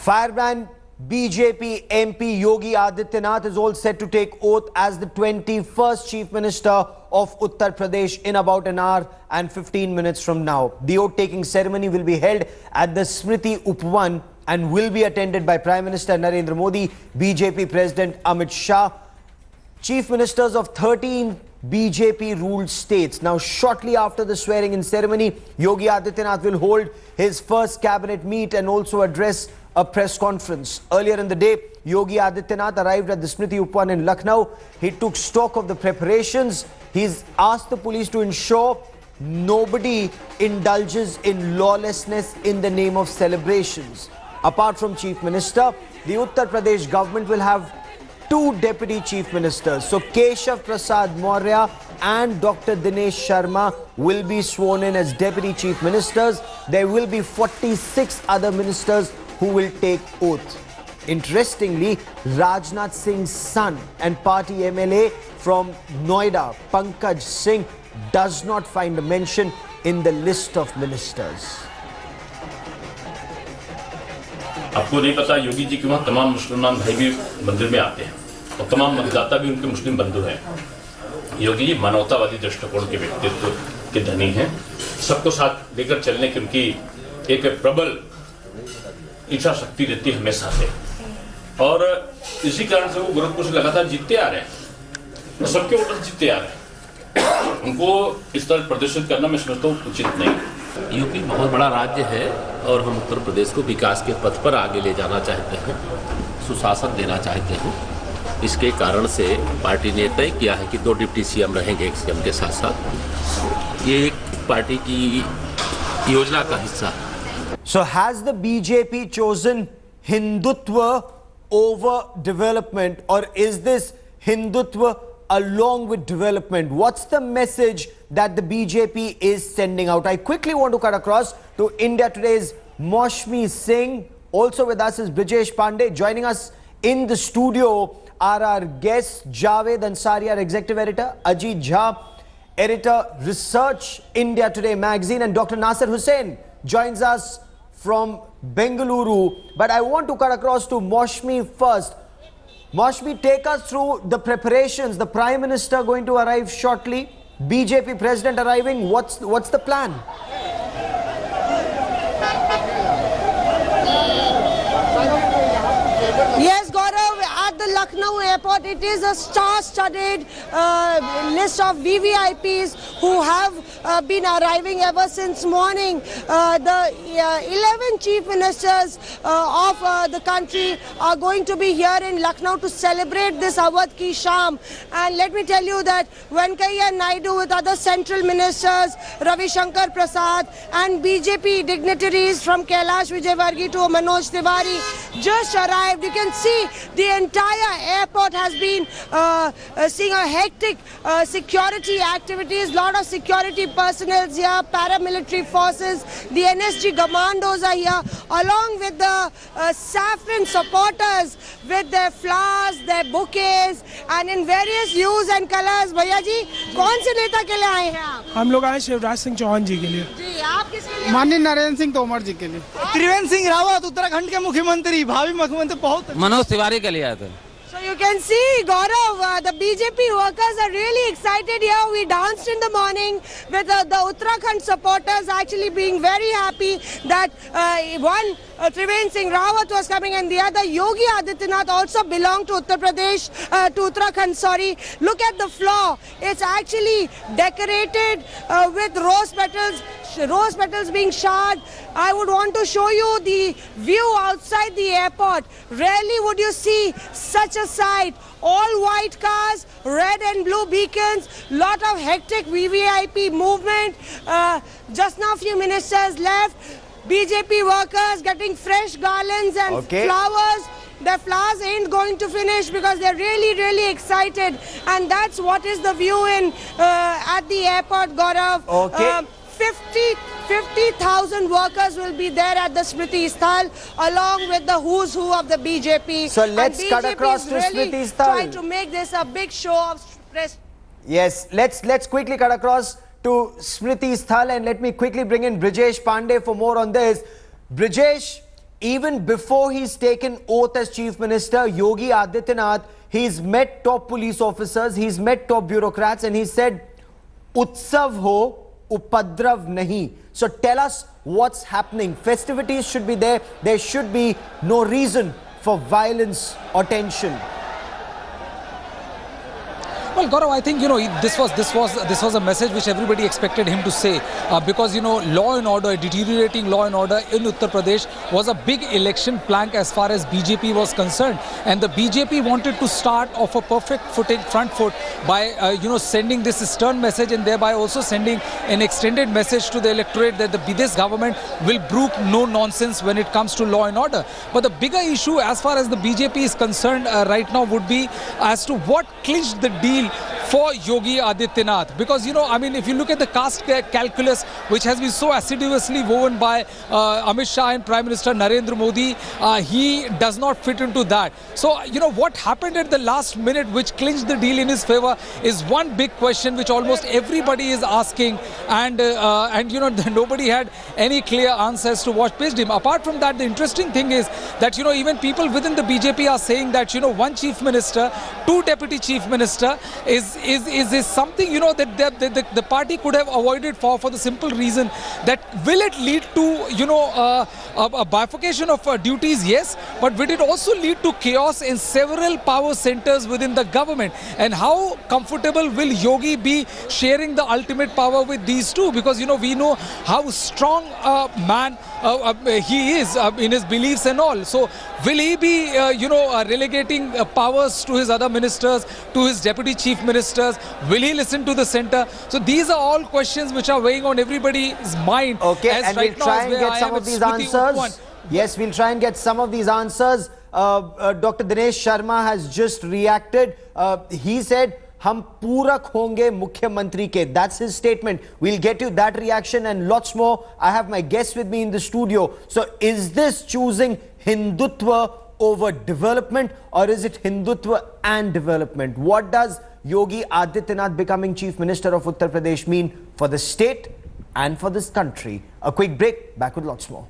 Firebrand BJP MP Yogi Adityanath is all set to take oath as the 21st Chief Minister of Uttar Pradesh in about an hour and 15 minutes from now. The oath-taking ceremony will be held at the Smriti Upvan and will be attended by Prime Minister Narendra Modi, BJP President Amit Shah, Chief Ministers of 13 BJP-ruled states. Now, shortly after the swearing-in ceremony, Yogi Adityanath will hold his first cabinet meet and also address a press conference. Earlier in the day, Yogi Adityanath arrived at the Smriti Upvan in Lucknow. He took stock of the preparations. He's asked the police to ensure nobody indulges in lawlessness in the name of celebrations. Apart from Chief Minister, the Uttar Pradesh government will have two deputy chief ministers. So Keshav Prasad Maurya and Dr. Dinesh Sharma will be sworn in as deputy chief ministers. There will be 46 other ministers who will take oath. Interestingly, Rajnath Singh's son and party MLA from Noida, Pankaj Singh, does not find a mention in the list of ministers. आपको नहीं पता योगी जी के वहाँ तमाम मुसलमान भाई भी मंदिर में आते हैं और तमाम मतदाता भी उनके मुस्लिम बंधु हैं। योगी जी मानवतावादी दृष्टिकोण के व्यक्तित्व के धनी हैं। सबको साथ लेकर चलने की उनकी एक प्रबल इच्छा शक्ति रहती है हमेशा से, और इसी कारण से वो गोरखपुर से लगातार जीतते आ रहे हैं और सबके वोटर जीतते आ रहे हैं। उनको इस तरह प्रदर्शित करना मैं समझता हूँ उचित नहीं। यूपी बहुत बड़ा राज्य है और हम उत्तर प्रदेश को विकास के पथ पर आगे ले जाना चाहते हैं, सुशासन देना चाहते हैं। इसके कारण से पार्टी ने तय किया है कि 2 डिप्टी सीएम रहेंगे एक सीएम के साथ साथ। ये एक पार्टी की योजना का हिस्सा है। So has the BJP chosen Hindutva over development, or is this Hindutva along with development? What's the message that the BJP is sending out? I quickly want to cut across to India Today's Maushmi Singh. Also with us is Brijesh Pandey. Joining us in the studio are our guests, Javed Ansari, our executive editor, Ajit Jha, editor, Research, India Today magazine, and Dr. Nasir Hussain joins us from Bengaluru. But I want to cut across to Maushmi first. Maushmi, take us through the preparations. The Prime Minister going to arrive shortly. BJP President arriving. What's the plan? Yes, Gaurav, at the Lucknow airport, it is a star-studded list of VVIPs who have been arriving ever since morning. The 11 chief ministers of the country are going to be here in Lucknow to celebrate this Awadh Ki Sham. And let me tell you that Venkaiah Naidu with other central ministers, Ravi Shankar Prasad, and BJP dignitaries from Kailash Vijayvargiya to Manoj Tiwari just arrived. You can see the entire airport has been seeing a hectic security activities. Lot of security personnel here, paramilitary forces, the NSG commandos are here, along with the saffron supporters with their flowers, their bouquets, and in various hues and colors. भैया जी, कौन से नेता के लिए आए हैं आप? हम लोग आए शिवराज सिंह चौहान जी के लिए। जी, आप किसके लिए? माननीय नरेंद्र सिंह तोमर जी के लिए। त्रिवेंद्र सिंह रावत उत्तराखंड के मुख्यमंत्री, भावी मुख्यमंत्री बहुत। मनोज तिवारी के लिए आए थे। So you can see, Gaurav, the BJP workers are really excited here. We danced in the morning with the Uttarakhand supporters actually being very happy that one Trivendrasinh Singh Rawat was coming and the other Yogi Adityanath also belonged to Uttar Pradesh, to Uttarakhand, sorry. Look at the floor. It's actually decorated with rose petals being showered. I would want to show you the view outside the airport. Rarely would you see such a sight. All white cars, red and blue beacons, lot of hectic VVIP movement. Just now few ministers left. BJP workers getting fresh garlands and flowers. The flowers ain't going to finish because they're really excited. And that's what is the view in at the airport, Gaurav. Okay. 50,000 workers will be there at the Smriti Sthal along with the who's who of the BJP. So let's cut across to really Smriti Sthal. trying to make this a big show of press. Yes, let's quickly cut across to Smriti Sthal and let me quickly bring in Brijesh Pandey for more on this. Brijesh, even before he's taken oath as Chief Minister, Yogi Adityanath, he's met top police officers, he's met top bureaucrats, and he said, Utsav ho, upadrav nahi. So tell us what's happening. Festivities should be there. There should be no reason for violence or tension. Well, Gaurav, I think this was a message which everybody expected him to say because law and order, deteriorating law and order in Uttar Pradesh was a big election plank as far as BJP was concerned, and the BJP wanted to start off a perfect front foot by sending this stern message and thereby also sending an extended message to the electorate that this government will brook no nonsense when it comes to law and order. But the bigger issue as far as the BJP is concerned right now would be as to what clinched the deal for Yogi Adityanath, because if you look at the caste calculus which has been so assiduously woven by Amit Shah and Prime Minister Narendra Modi, he does not fit into that. So what happened at the last minute which clinched the deal in his favor is one big question which almost everybody is asking, and nobody had any clear answers to what pitched him. Apart from that, the interesting thing is that even people within the BJP are saying that one chief minister, two deputy chief minister is something that the party could have avoided for the simple reason that will it lead to a bifurcation of duties? Yes, but will it also lead to chaos in several power centers within the government? And how comfortable will Yogi be sharing the ultimate power with these two? Because we know how strong a man he is in his beliefs and all. So will he be relegating powers to his other ministers, to his deputy chief ministers? Will he listen to the centre? So these are all questions which are weighing on everybody's mind. Okay, as and right we'll try now, and get some of these answers. Yes, we'll try and get some of these answers. Dr. Dinesh Sharma has just reacted. He said, "Hum पूरक होंगे मुख्यमंत्री के." That's his statement. We'll get you that reaction and lots more. I have my guest with me in the studio. So is this choosing Hindutva over development, or is it Hindutva and development? What does Yogi Adityanath becoming Chief Minister of Uttar Pradesh mean for the state and for this country? A quick break, back with lots more.